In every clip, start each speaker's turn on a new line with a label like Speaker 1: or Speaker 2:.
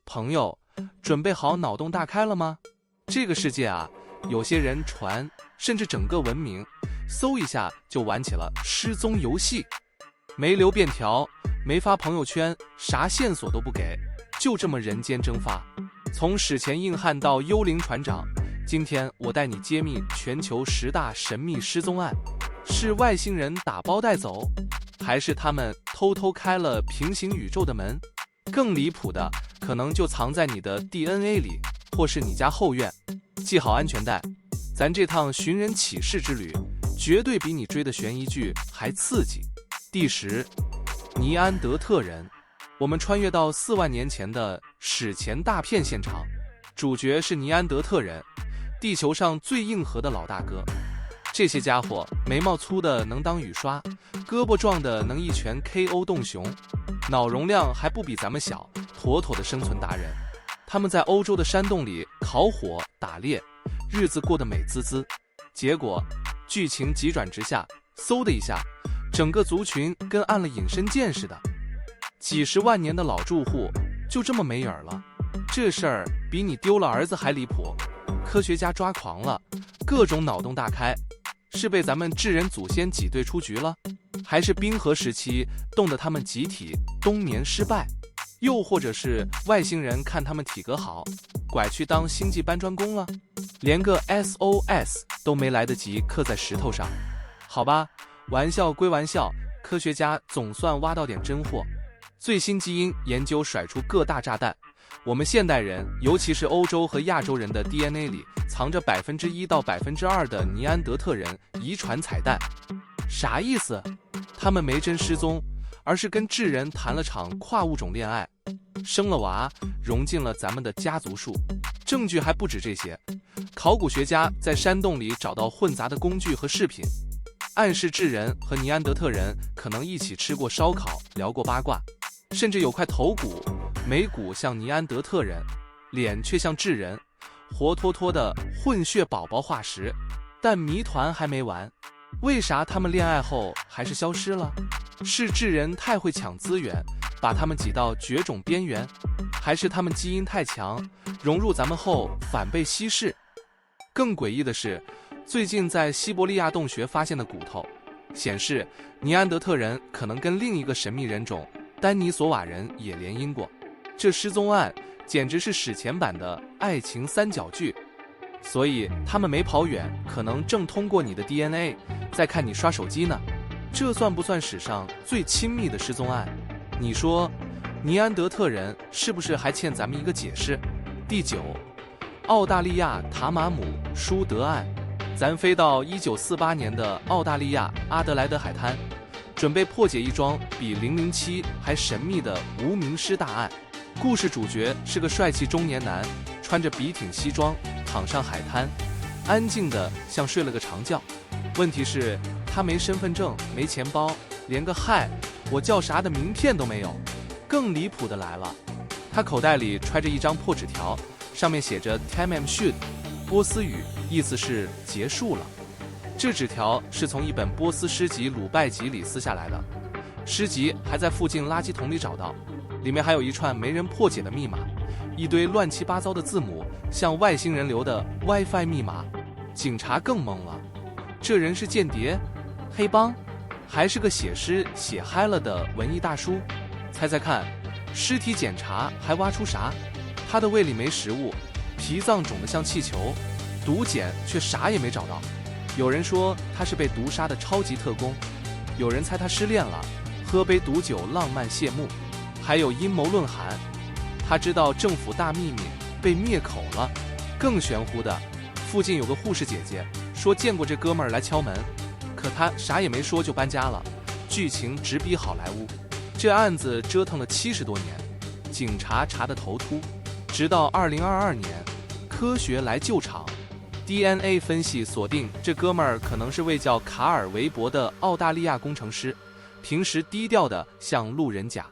Speaker 1: 朋友，准备好脑洞大开了吗？这个世界啊，有些人传，甚至整个文明，搜一下就玩起了失踪游戏，没留便条，没发朋友圈，啥线索都不给，就这么人间蒸发。从史前硬汉到幽灵船长，今天我带你揭秘全球10大神秘失踪案，是外星人打包带走，还是他们偷偷开了平行宇宙的门？更离谱的，可能就藏在你的 DNA 里，或是你家后院。系好安全带，咱这趟寻人启事之旅，绝对比你追的悬疑剧还刺激。第10，尼安德特人。我们穿越到4万年前的史前大片现场，主角是尼安德特人，地球上最硬核的老大哥。这些家伙眉毛粗的能当雨刷，胳膊壮的能一拳 KO 洞熊，脑容量还不比咱们小，妥妥的生存达人。他们在欧洲的山洞里烤火打猎，日子过得美滋滋。结果剧情急转直下，嗖的一下，整个族群跟按了隐身键似的，几十万年的老住户就这么没影儿了。这事儿比你丢了儿子还离谱，科学家抓狂了，各种脑洞大开。是被咱们智人祖先挤兑出局了，还是冰河时期冻得他们集体冬眠失败？又或者是外星人看他们体格好，拐去当星际搬砖工了，连个 SOS 都没来得及刻在石头上。好吧，玩笑归玩笑，科学家总算挖到点真货。最新基因研究甩出各大炸弹，我们现代人，尤其是欧洲和亚洲人的 DNA 里藏着1%到2%的尼安德特人遗传彩蛋。啥意思？他们没真失踪，而是跟智人谈了场跨物种恋爱，生了娃，融进了咱们的家族树。证据还不止这些，考古学家在山洞里找到混杂的工具和饰品，暗示智人和尼安德特人可能一起吃过烧烤，聊过八卦，甚至有块头骨，眉骨像尼安德特人，脸却像智人，活脱脱的混血宝宝化石。但谜团还没完，为啥他们恋爱后还是消失了？是智人太会抢资源，把他们挤到绝种边缘，还是他们基因太强，融入咱们后反被稀释？更诡异的是，最近在西伯利亚洞穴发现的骨头显示，尼安德特人可能跟另一个神秘人种丹尼索瓦人也联姻过。这失踪案简直是史前版的爱情三角剧，所以他们没跑远，可能正通过你的 DNA 在看你刷手机呢。这算不算史上最亲密的失踪案？你说尼安德特人是不是还欠咱们一个解释？第9，澳大利亚塔马姆舒德案。咱飞到1948年的澳大利亚阿德莱德海滩，准备破解一桩比007还神秘的无名尸大案。故事主角是个帅气中年男，穿着笔挺西装，躺上海滩，安静的像睡了个长觉。问题是，他没身份证，没钱包，连个嗨我叫啥的名片都没有。更离谱的来了，他口袋里揣着一张破纸条，上面写着 Tamam Shud， 波斯语，意思是结束了。这纸条是从一本波斯诗集《鲁拜集》里撕下来的，诗集还在附近垃圾桶里找到，里面还有一串没人破解的密码，一堆乱七八糟的字母，像外星人留的 WiFi 密码。警察更懵了，这人是间谍、黑帮，还是个写诗写嗨了的文艺大叔？猜猜看，尸体检查还挖出啥？他的胃里没食物，脾脏肿得像气球，毒碱却啥也没找到。有人说他是被毒杀的超级特工，有人猜他失恋了，喝杯毒酒浪漫谢幕，还有阴谋论函，他知道政府大秘密被灭口了。更玄乎的，附近有个护士姐姐说见过这哥们儿来敲门，可他啥也没说就搬家了。剧情直逼好莱坞。这案子折腾了70多年，警察查得头秃，直到2022年，科学来救场， DNA 分析锁定这哥们儿可能是位叫卡尔维伯的澳大利亚工程师，平时低调的像路人甲。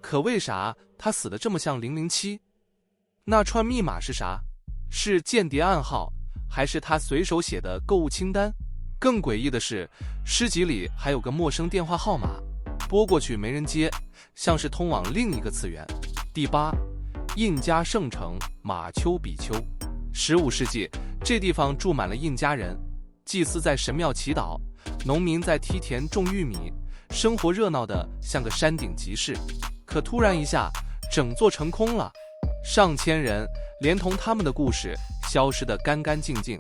Speaker 1: 可为啥他死得这么像007？那串密码是啥？是间谍暗号，还是他随手写的购物清单？更诡异的是，诗集里还有个陌生电话号码，拨过去没人接，像是通往另一个次元。第8，印加圣城马丘比丘。15世纪，这地方住满了印加人，祭司在神庙祈祷，农民在梯田种玉米，生活热闹的像个山顶集市。可突然一下，整座城空了，上千人连同他们的故事消失得干干净净，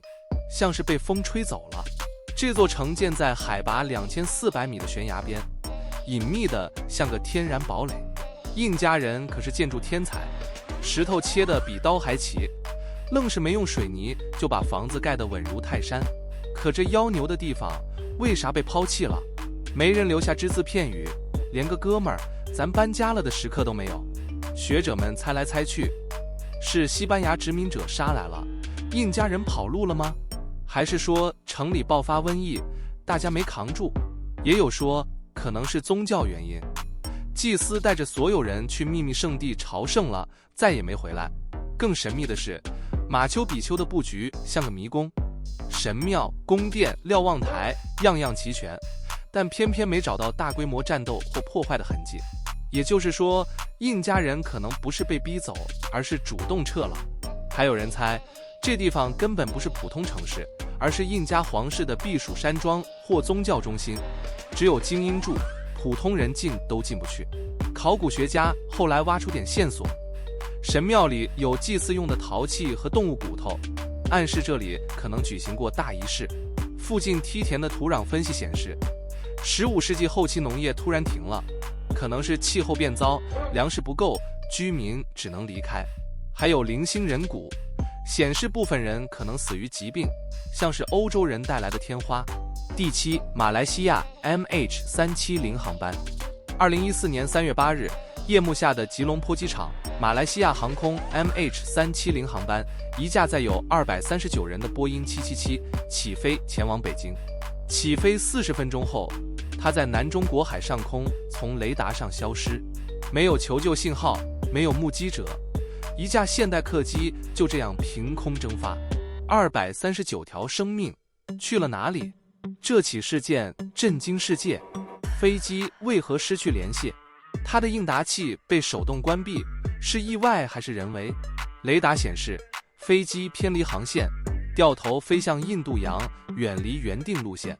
Speaker 1: 像是被风吹走了。这座城建在海拔2400米的悬崖边，隐秘的像个天然堡垒。印加人可是建筑天才，石头切得比刀还齐，愣是没用水泥就把房子盖得稳如泰山。可这妖牛的地方为啥被抛弃了？没人留下只字片语，连个哥们儿咱搬家了的时刻都没有。学者们猜来猜去，是西班牙殖民者杀来了，印加人跑路了吗？还是说城里爆发瘟疫，大家没扛住？也有说可能是宗教原因，祭司带着所有人去秘密圣地朝圣了，再也没回来。更神秘的是，马丘比丘的布局像个迷宫，神庙、宫殿、瞭望台样样齐全，但偏偏没找到大规模战斗或破坏的痕迹。也就是说，印加人可能不是被逼走，而是主动撤了。还有人猜，这地方根本不是普通城市，而是印加皇室的避暑山庄或宗教中心，只有精英住，普通人进都进不去。考古学家后来挖出点线索，神庙里有祭祀用的陶器和动物骨头，暗示这里可能举行过大仪式。附近梯田的土壤分析显示，15世纪后期农业突然停了，可能是气候变糟，粮食不够，居民只能离开。还有零星人骨，显示部分人可能死于疾病，像是欧洲人带来的天花。第7，马来西亚 MH370 航班。2014年3月8日，夜幕下的吉隆坡机场，马来西亚航空 MH370 航班，一架载有239人的波音777起飞前往北京。起飞40分钟后，它在南中国海上空从雷达上消失，没有求救信号，没有目击者，一架现代客机就这样凭空蒸发，239条生命去了哪里？这起事件震惊世界，飞机为何失去联系？它的应答器被手动关闭，是意外还是人为？雷达显示飞机偏离航线，掉头飞向印度洋，远离原定路线。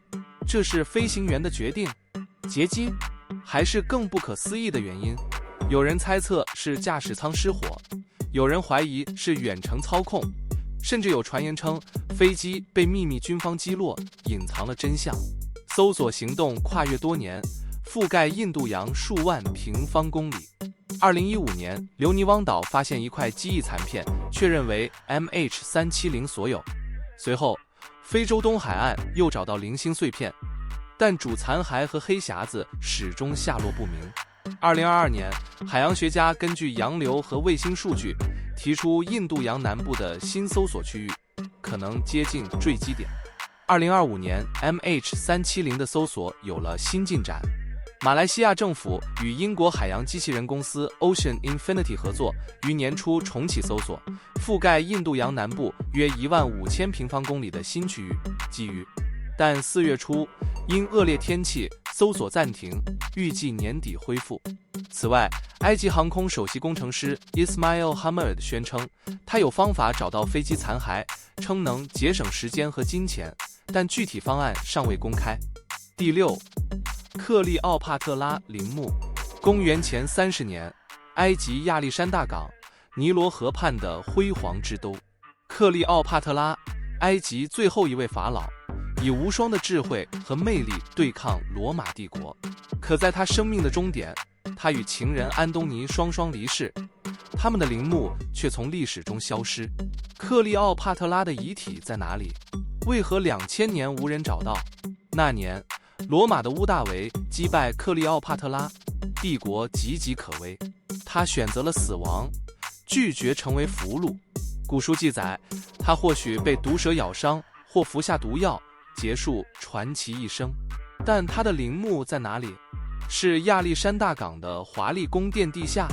Speaker 1: 这是飞行员的决定？劫机？还是更不可思议的原因？有人猜测是驾驶舱失火，有人怀疑是远程操控，甚至有传言称飞机被秘密军方击落，隐藏了真相。搜索行动跨越多年，覆盖印度洋数万平方公里。2015年，留尼汪岛发现一块机翼残片，确认为 MH370 所有。随后，非洲东海岸又找到零星碎片，但主残骸和黑匣子始终下落不明。2022年，海洋学家根据洋流和卫星数据，提出印度洋南部的新搜索区域可能接近坠机点。2025年 ，MH370 的搜索有了新进展。马来西亚政府与英国海洋机器人公司 Ocean Infinity 合作，于年初重启搜索，覆盖印度洋南部约15000平方公里的新区域。但4月初因恶劣天气，搜索暂停，预计年底恢复。此外，埃及航空首席工程师 Ismail Hamad 宣称，他有方法找到飞机残骸，称能节省时间和金钱，但具体方案尚未公开。第6，克利奥帕特拉陵墓。公元前30年，埃及亚历山大港，尼罗河畔的辉煌之都。克利奥帕特拉，埃及最后一位法老，以无双的智慧和魅力对抗罗马帝国。可在他生命的终点，他与情人安东尼双双离世，他们的陵墓却从历史中消失。克利奥帕特拉的遗体在哪里？为何2000年无人找到？那年，罗马的屋大维击败克利奥帕特拉，帝国岌岌可危。他选择了死亡，拒绝成为俘虏。古书记载，他或许被毒蛇咬伤，或服下毒药，结束传奇一生。但他的陵墓在哪里？是亚历山大港的华丽宫殿地下，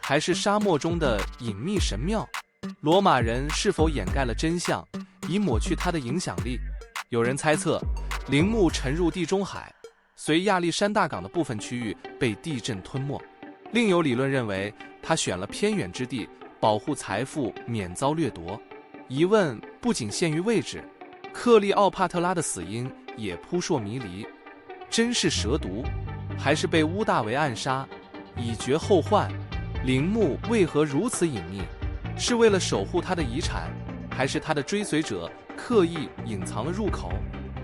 Speaker 1: 还是沙漠中的隐秘神庙？罗马人是否掩盖了真相，以抹去他的影响力？有人猜测，陵墓沉入地中海，随亚历山大港的部分区域被地震吞没。另有理论认为，他选了偏远之地，保护财富免遭掠夺。疑问不仅限于位置，克利奥帕特拉的死因也扑朔迷离，真是蛇毒，还是被屋大维暗杀，以绝后患？陵墓为何如此隐秘？是为了守护他的遗产，还是他的追随者刻意隐藏了入口？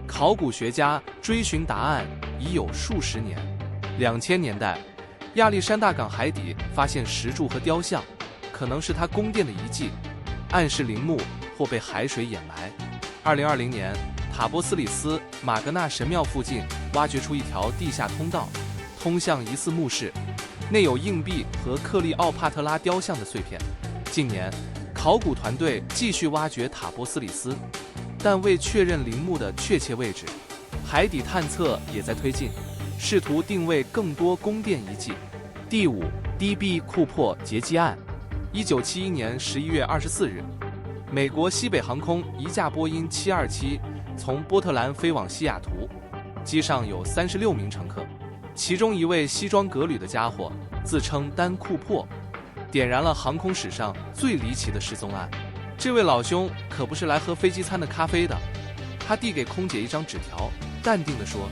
Speaker 1: 考古学家追寻答案已有数十年。2000年代，亚历山大港海底发现石柱和雕像，可能是他宫殿的遗迹，暗示陵墓或被海水掩埋。2020年，塔波斯里斯马格纳神庙附近挖掘出一条地下通道，通向疑似墓室，内有硬币和克利奥帕特拉雕像的碎片。近年，考古团队继续挖掘塔波斯里斯，但未确认陵墓的确切位置。海底探测也在推进，试图定位更多宫殿遗迹。第5 DB 库珀劫机案。1971年11月24日，美国西北航空一架波音727从波特兰飞往西雅图，机上有36名乘客，其中一位西装革履的家伙自称丹·库珀，点燃了航空史上最离奇的失踪案。这位老兄可不是来喝飞机餐的咖啡的，他递给空姐一张纸条，淡定地说：“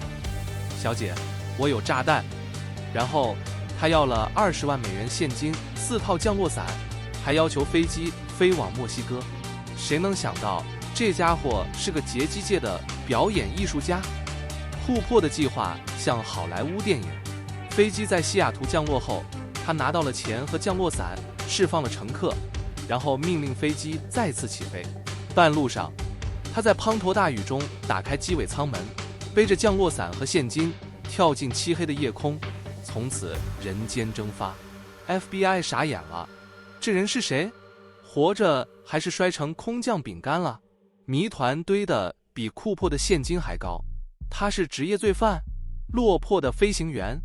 Speaker 1: 小姐，我有炸弹。”然后他要了20万美元现金、4套降落伞，还要求飞机飞往墨西哥。谁能想到这家伙是个劫机界的表演艺术家？库珀的计划像好莱坞电影。飞机在西雅图降落后，他拿到了钱和降落伞，释放了乘客，然后命令飞机再次起飞。半路上，他在滂沱大雨中打开机尾舱门，背着降落伞和现金跳进漆黑的夜空，从此人间蒸发。FBI 傻眼了，这人是谁？活着还是摔成空降饼干了？谜团堆得比库珀的现金还高。他是职业罪犯、落魄的飞行员，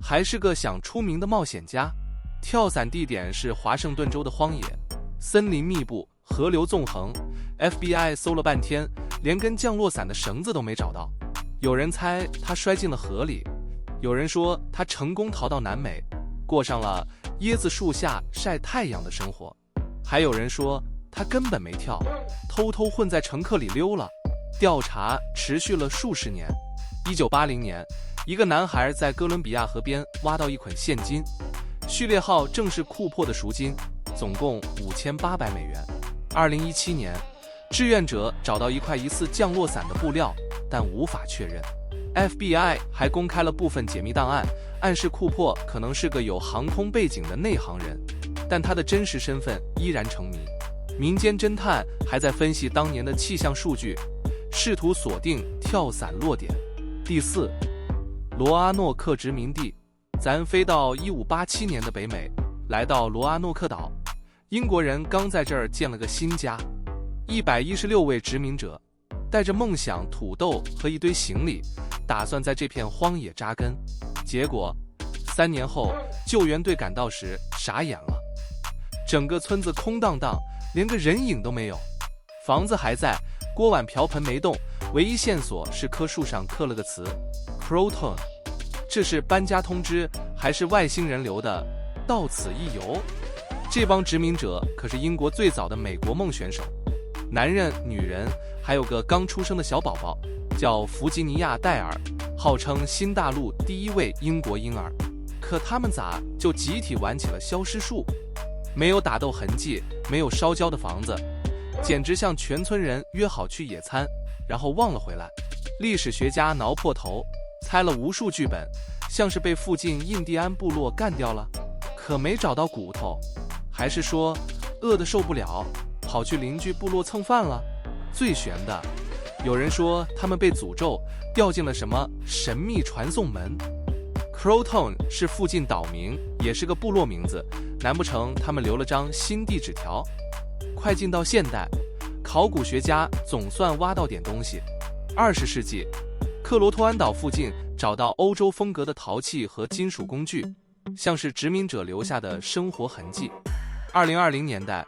Speaker 1: 还是个想出名的冒险家？跳伞地点是华盛顿州的荒野，森林密布，河流纵横。FBI 搜了半天，连根降落伞的绳子都没找到。有人猜他摔进了河里，有人说他成功逃到南美，过上了椰子树下晒太阳的生活，还有人说他根本没跳，偷偷混在乘客里溜了。调查持续了数十年。1980年，一个男孩在哥伦比亚河边挖到一捆现金，序列号正是库珀的赎金，总共5800美元。2017年，志愿者找到一块疑似降落伞的布料，但无法确认。FBI 还公开了部分解密档案，暗示库珀可能是个有航空背景的内行人，但他的真实身份依然成谜。民间侦探还在分析当年的气象数据，试图锁定跳伞落点。第4，罗阿诺克殖民地。咱飞到1587年的北美，来到罗阿诺克岛，英国人刚在这儿建了个新家。116位殖民者带着梦想、土豆和一堆行李，打算在这片荒野扎根。结果3年后，救援队赶到时傻眼了，整个村子空荡荡，连个人影都没有。房子还在，锅碗瓢盆没动，唯一线索是棵树上刻了个词 Croton。 这是搬家通知，还是外星人留的到此一游？这帮殖民者可是英国最早的美国梦选手，男人、女人，还有个刚出生的小宝宝，叫弗吉尼亚·戴尔，号称新大陆第1位英国婴儿。可他们咋就集体玩起了消失术？没有打斗痕迹，没有烧焦的房子，简直像全村人约好去野餐，然后忘了回来。历史学家挠破头，猜了无数剧本，像是被附近印第安部落干掉了，可没找到骨头，还是说饿得受不了，跑去邻居部落蹭饭了？最悬的，有人说他们被诅咒，掉进了什么神秘传送门。Croton 是附近岛名，也是个部落名字，难不成他们留了张新地址条？快进到现代，考古学家总算挖到点东西。20世纪，克罗托安岛附近找到欧洲风格的陶器和金属工具，像是殖民者留下的生活痕迹。2020年代，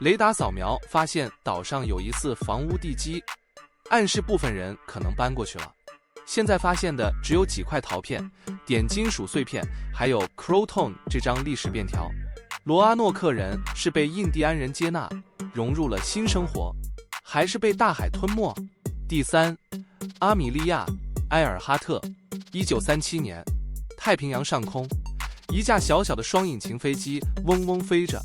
Speaker 1: 雷达扫描发现岛上有疑似房屋地基，暗示部分人可能搬过去了。现在发现的只有几块陶片、点金属碎片，还有 Croton 这张历史便条。罗阿诺克人是被印第安人接纳，融入了新生活，还是被大海吞没？第三，阿米莉亚·埃尔哈特，1937年，太平洋上空，一架小小的双引擎飞机嗡嗡飞着，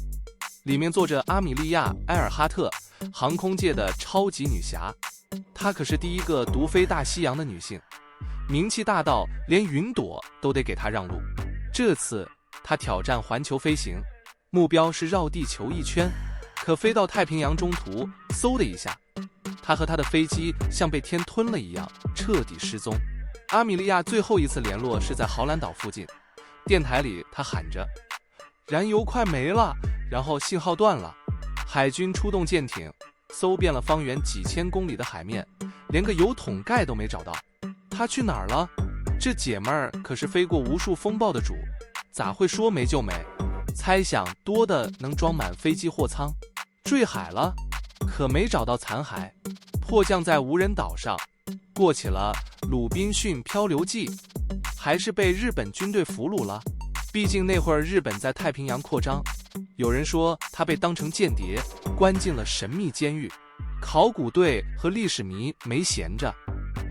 Speaker 1: 里面坐着阿米莉亚·埃尔哈特，航空界的超级女侠。她可是第一个独飞大西洋的女性，名气大到连云朵都得给她让路。这次她挑战环球飞行，目标是绕地球1圈，可飞到太平洋中途，嗖的一下，她和她的飞机像被天吞了一样，彻底失踪。阿米莉亚最后一次联络是在豪兰岛附近，电台里她喊着燃油快没了，然后信号断了，海军出动舰艇搜遍了方圆几千公里的海面，连个油桶盖都没找到。她去哪儿了？这姐们儿可是飞过无数风暴的主，咋会说没就没？猜想多的能装满飞机货舱。坠海了，可没找到残骸，迫降在无人岛上，过起了鲁滨逊漂流记，还是被日本军队俘虏了？毕竟那会儿日本在太平洋扩张，有人说他被当成间谍，关进了神秘监狱。考古队和历史迷没闲着。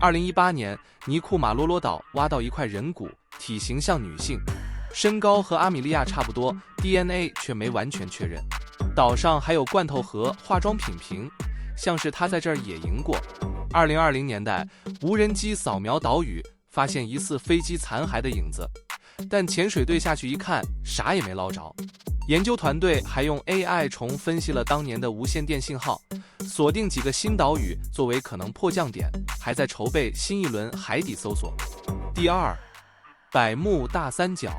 Speaker 1: 2018年，尼库马罗罗岛挖到一块人骨，体型像女性，身高和阿米莉亚差不多， DNA 却没完全确认。岛上还有罐头盒、化妆品瓶，像是他在这儿野营过。2020年代，无人机扫描岛屿，发现疑似飞机残骸的影子，但潜水队下去一看，啥也没捞着。研究团队还用 AI 重分析了当年的无线电信号，锁定几个新岛屿作为可能迫降点，还在筹备新一轮海底搜索。第二，百慕大三角，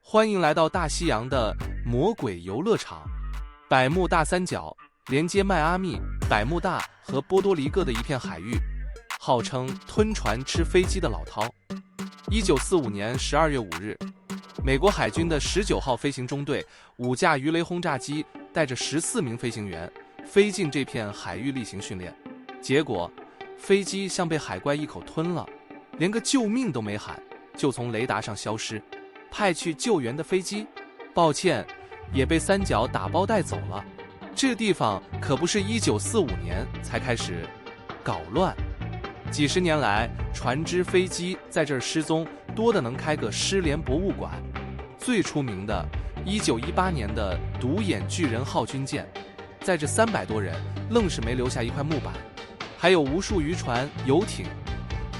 Speaker 1: 欢迎来到大西洋的魔鬼游乐场。百慕大三角连接迈阿密、百慕大和波多黎各的一片海域，号称吞船吃飞机的老饕。1945年12月5日，美国海军的19号飞行中队5架鱼雷轰炸机带着14名飞行员飞进这片海域例行训练，结果飞机像被海怪一口吞了，连个救命都没喊，就从雷达上消失。派去救援的飞机，抱歉，也被三角打包带走了。这地方可不是1945年才开始搞乱，几十年来，船只、飞机在这儿失踪，多的能开个失联博物馆。最出名的，1918年的独眼巨人号军舰，载着300多人，愣是没留下一块木板。还有无数渔船、游艇，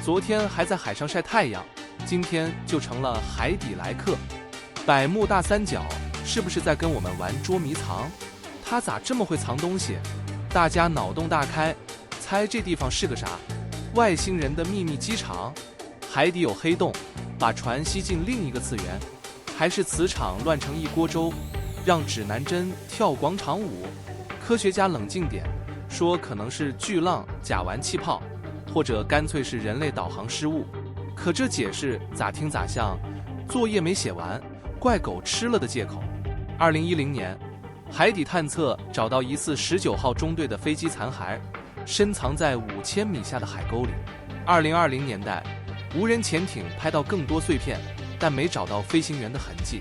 Speaker 1: 昨天还在海上晒太阳，今天就成了海底来客。百慕大三角是不是在跟我们玩捉迷藏？他咋这么会藏东西？大家脑洞大开，猜这地方是个啥？外星人的秘密机场？海底有黑洞，把船吸进另一个次元？还是磁场乱成一锅粥，让指南针跳广场舞？科学家冷静点，说可能是巨浪、甲烷气泡，或者干脆是人类导航失误。可这解释咋听咋像作业没写完，怪狗吃了的借口。2010年，海底探测找到疑似19号中队的飞机残骸，深藏在5000米下的海沟里。2020年代，无人潜艇拍到更多碎片，但没找到飞行员的痕迹。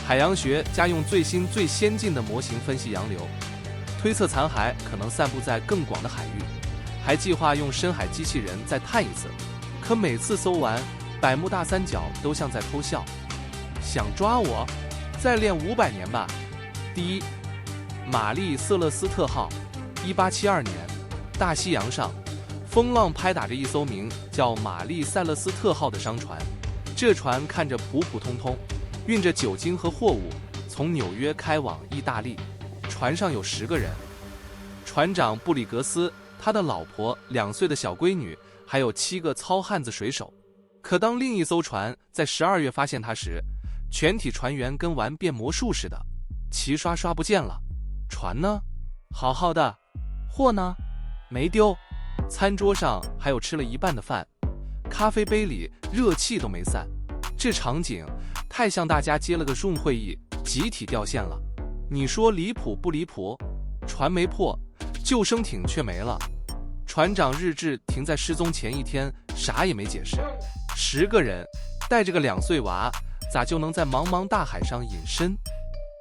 Speaker 1: 海洋学家用最新最先进的模型分析洋流，推测残骸可能散布在更广的海域，还计划用深海机器人再探一次。可每次搜完，百慕大三角都像在偷笑，想抓我？再练500年吧。第一，玛丽瑟勒斯特号，1872年，大西洋上，风浪拍打着一艘名叫玛丽塞勒斯特号的商船。这船看着普普通通，运着酒精和货物，从纽约开往意大利。船上有10个人，船长布里格斯，他的老婆、2岁的小闺女，还有7个糙汉子水手。可当另一艘船在12月发现他时，全体船员跟玩变魔术似的，齐刷刷不见了。船呢？好好的。货呢？没丢。餐桌上还有吃了一半的饭，咖啡杯里热气都没散。这场景太像大家接了个 Zoom 会议，集体掉线了。你说离谱不离谱？船没破，救生艇却没了。船长日志停在失踪前1天，啥也没解释。10个人带着个2岁娃，咋就能在茫茫大海上隐身？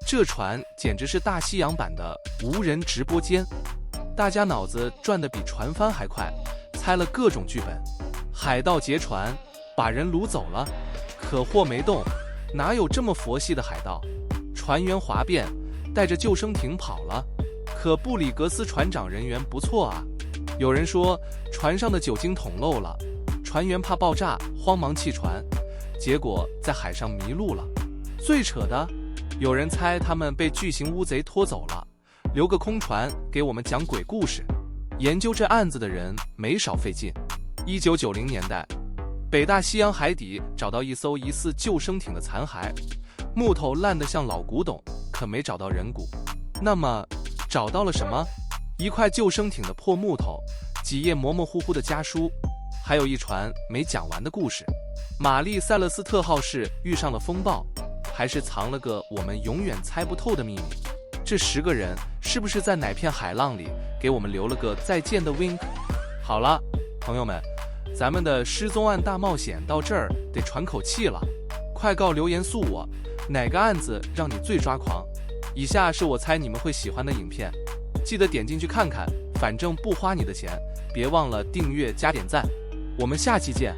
Speaker 1: 这船简直是大西洋版的无人直播间，大家脑子转得比船帆还快，猜了各种剧本。海盗劫船，把人掳走了，可货没动，哪有这么佛系的海盗？船员哗变，带着救生艇跑了，可布里格斯船长人缘不错啊。有人说船上的酒精桶漏了，船员怕爆炸，慌忙弃船，结果在海上迷路了。最扯的，有人猜他们被巨型乌贼拖走了，留个空船给我们讲鬼故事。研究这案子的人没少费劲。1990年代，北大西洋海底找到一艘疑似救生艇的残骸，木头烂得像老古董，可没找到人骨。那么找到了什么？一块救生艇的破木头，几页模模糊糊的家书，还有一船没讲完的故事。玛丽塞勒斯特号是遇上了风暴，还是藏了个我们永远猜不透的秘密？这10个人是不是在哪片海浪里给我们留了个再见的 wink？ 好了，朋友们，咱们的失踪案大冒险到这儿得喘口气了。快告留言诉我，哪个案子让你最抓狂？以下是我猜你们会喜欢的影片，记得点进去看看，反正不花你的钱。别忘了订阅加点赞，我们下期见。